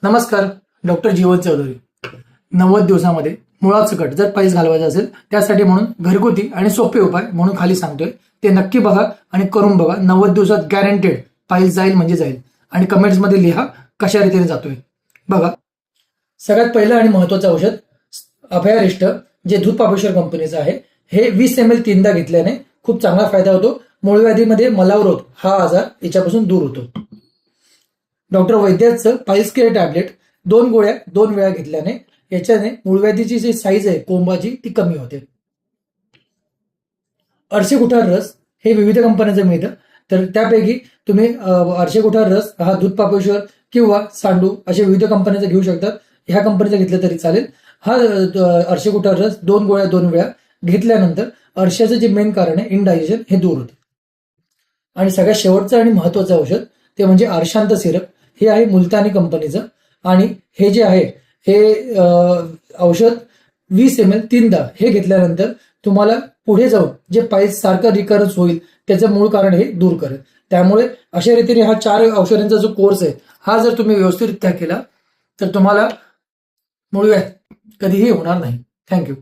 नमस्कार. डॉक्टर जीवन चौधरी. 90 दिवसामध्ये मुळासकट जर पाईल्स घालवायचा असेल त्यासाठी म्हणून घरगुती आणि सोपे उपाय म्हणून खाली सांगतोय ते नक्की बघा आणि करून बघा. 90 दिवसात गॅरंटेड पाईल्स जाईल म्हणजे जाईल. आणि कमेंट्समध्ये लिहा कशा रीतीने जातोय बघा. सगळ्यात पहिलं आणि महत्वाचं औषध अभयारिष्ट जे दूध पापेश्वर कंपनीचं आहे. हे 20 ml 3दा घेतल्याने खूप चांगला फायदा होतो. मूळव्याधीमध्ये मलावरोध हा आजार याच्यापासून दूर होतो. डॉक्टर वैद्याचं पाईल्स केअर टॅबलेट 2 गोळ्या 2 वेळा घेतल्याने याच्याने मूळव्याधीची जी साईज आहे कोंबाची ती कमी होते. अरशी कुठार रस हे विविध कंपन्यांचं मिळतं, तर त्यापैकी तुम्ही अरशी कुठार रस हा दूध पापेश्वर किंवा सांडू असे विविध कंपन्यांचं घेऊ शकतात. ह्या कंपनीचं घेतलं तरी चालेल. हा अरशी कुठार रस 2 गोळ्या 2 वेळा घेतल्यानंतर अर्शाचं जे मेन कारण आहे इनडायजेशन हे दूर होते. आणि सगळ्यात शेवटचं आणि महत्वाचं औषध ते म्हणजे अर्शांत सिरप. हे आहे मुलतानी कंपनीचं आणि हे जे आहे हे औषध 20 ml 3दा हे घेतल्यानंतर तुम्हाला पुढे जाऊन जे पाईल्स सारखं रिकरन्स होईल त्याचं मूळ कारण हे दूर करेल. त्यामुळे अशा रीतीने हा 4 औषधांचा जो कोर्स आहे हा जर तुम्ही व्यवस्थितरित्या केला तर तुम्हाला मूळव्याध कधीही होणार नाही. थँक्यू.